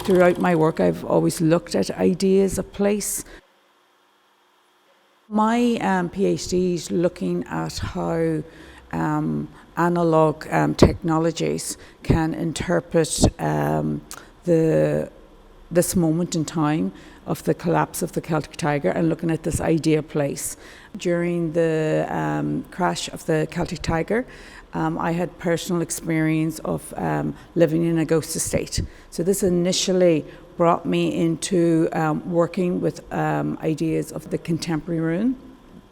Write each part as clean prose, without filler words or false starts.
Throughout my work, I've always looked at ideas of place. My PhD is looking at how analog technologies can interpret this moment in time of the collapse of the Celtic Tiger and looking at this idea place. During the crash of the Celtic Tiger, I had personal experience of living in a ghost estate. So this initially brought me into working with ideas of the contemporary ruin.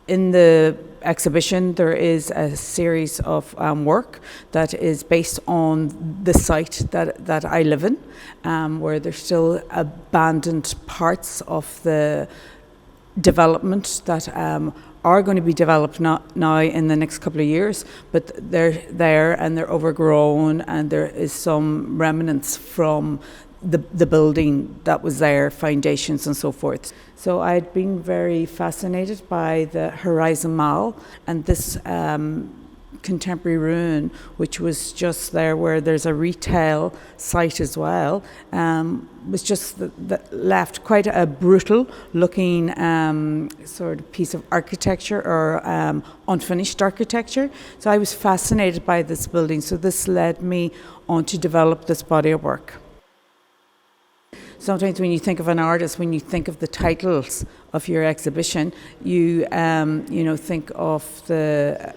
In the exhibition, there is a series of work that is based on the site that I live in, where there's still abandoned parts of the development that are going to be developed now in the next couple of years, but they're there and they're overgrown, and there is some remnants from the building that was there, foundations and so forth. So I'd been very fascinated by the Horizon Mall and this contemporary ruin, which was just there where there's a retail site as well, was just left quite a brutal looking sort of piece of architecture or unfinished architecture. So I was fascinated by this building. So this led me on to develop this body of work. Sometimes when you think of an artist, when you think of the titles of your exhibition, you think of the,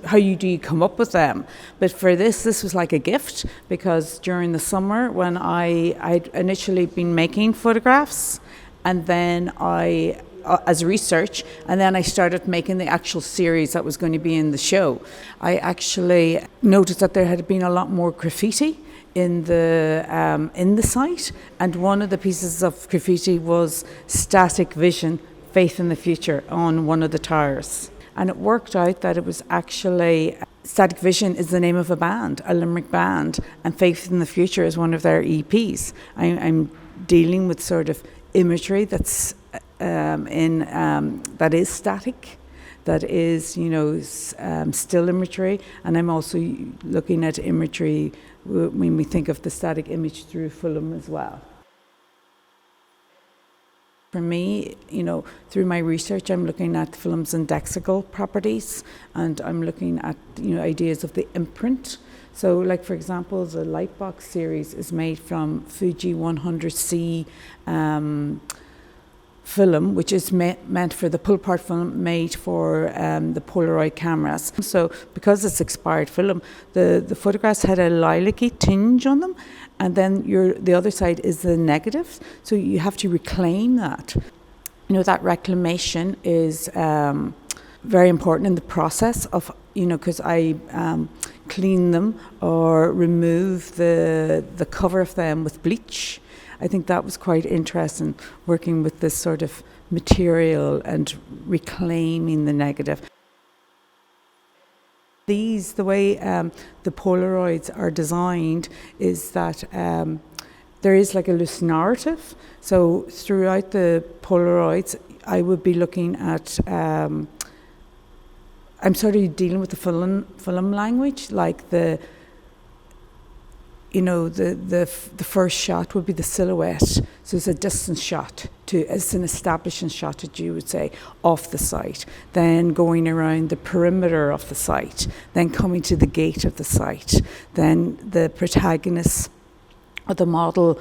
how do you come up with them? But for this was like a gift, because during the summer when I'd initially been making photographs, and then as research, and then I started making the actual series that was going to be in the show. I actually noticed that there had been a lot more graffiti in the site, and one of the pieces of graffiti was Static Vision, Faith in the Future, on one of the tires. And it worked out that it was actually, Static Vision is the name of a band, a Limerick band, and Faith in the Future is one of their EPs. I'm dealing with sort of imagery that's that is static, that is, still imagery, and I'm also looking at imagery when we think of the static image through film as well. For me, through my research, I'm looking at film's indexical properties, and I'm looking at, ideas of the imprint. So, like, for example, the Lightbox series is made from Fuji 100C film, which is meant for the pull-apart film made for the Polaroid cameras. So because it's expired film, the photographs had a lilac-y tinge on them, and then the other side is the negative. So you have to reclaim that. That reclamation is very important in the process of, because I clean them or remove the cover of them with bleach. I think that was quite interesting, working with this sort of material and reclaiming the negative. The way the Polaroids are designed is that there is like a loose narrative. So throughout the Polaroids, I would be looking at, I'm sort of dealing with the film language, like the first shot would be the silhouette. So it's a distance shot, it's an establishing shot, that you would say, off the site. Then going around the perimeter of the site. Then coming to the gate of the site. Then the protagonist or the model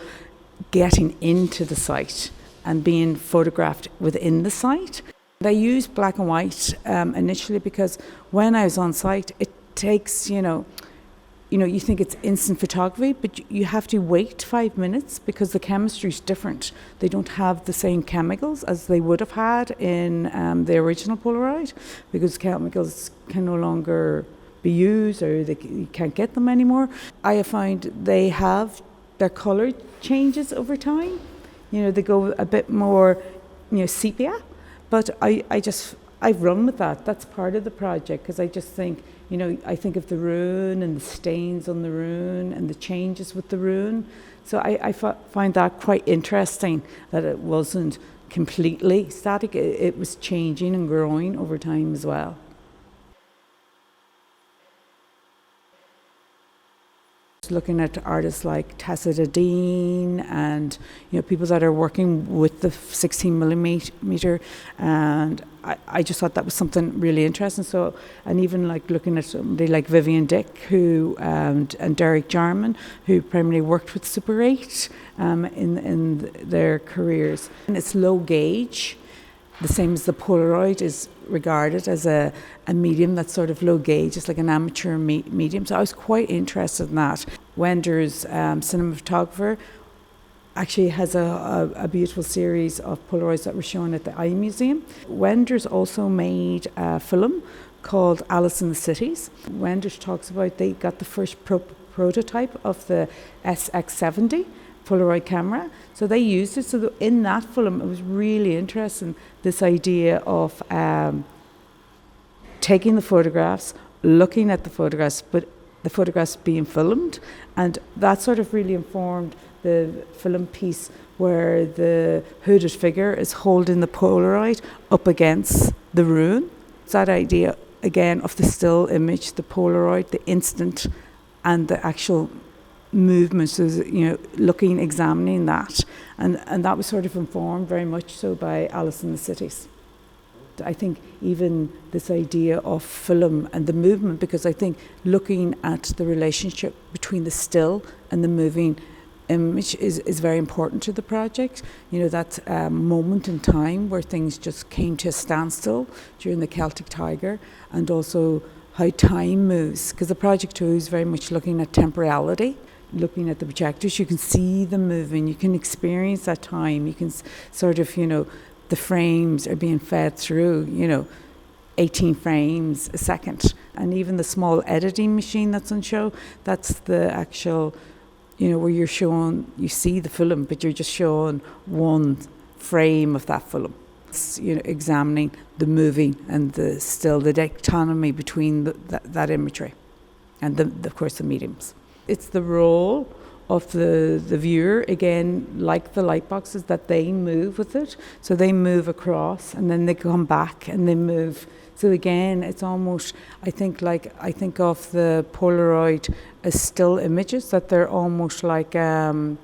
getting into the site and being photographed within the site. I used black and white initially because when I was on site, it takes, you think it's instant photography, but you have to wait 5 minutes because the chemistry is different. They don't have the same chemicals as they would have had in the original Polaroid, because chemicals can no longer be used, or you can't get them anymore. I have found their colour changes over time. They go a bit more, sepia, but I've run with that. That's part of the project, because I just think, I think of the ruin and the stains on the ruin and the changes with the ruin. So I find that quite interesting, that it wasn't completely static. It was changing and growing over time as well. looking at artists like Tacita Dean and people that are working with the 16 millimeter, and I just thought that was something really interesting. So, and even like looking at somebody like Vivian Dick, who and Derek Jarman, who primarily worked with Super 8 in their careers, and it's low gauge. The same as the Polaroid is regarded as a medium that's sort of low gauge. It's like an amateur medium. So I was quite interested in that. Wender's cinematographer actually has a beautiful series of Polaroids that were shown at the Eye Museum. Wender's also made a film called Alice in the Cities. Wender's talks about they got the first prototype of the SX70 Polaroid camera. So they used it. So in that film, it was really interesting, this idea of taking the photographs, looking at the photographs, but the photographs being filmed. And that sort of really informed the film piece where the hooded figure is holding the Polaroid up against the ruin. It's that idea, again, of the still image, the Polaroid, the instant, and the actual movements, looking, examining that, and that was sort of informed very much so by Alice in the Cities. I think even this idea of film and the movement, because I think looking at the relationship between the still and the moving image is very important to the project. That moment in time where things just came to a standstill during the Celtic Tiger, and also how time moves, because the project too is very much looking at temporality. Looking at the projectors, you can see them moving, you can experience that time, you can sort of, the frames are being fed through, 18 frames a second. And even the small editing machine that's on show, that's the actual, where you see the film, but you're just showing one frame of that film. It's, examining the moving and the still, the dichotomy between that imagery and of course the mediums. It's the role of the viewer, again, like the light boxes, that they move with it. So they move across and then they come back and they move. So again, it's almost, I think of the Polaroid as still images, that they're almost like, put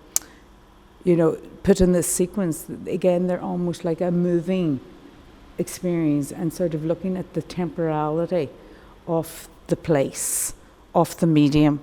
in this sequence. Again, they're almost like a moving experience, and sort of looking at the temporality of the place, of the medium.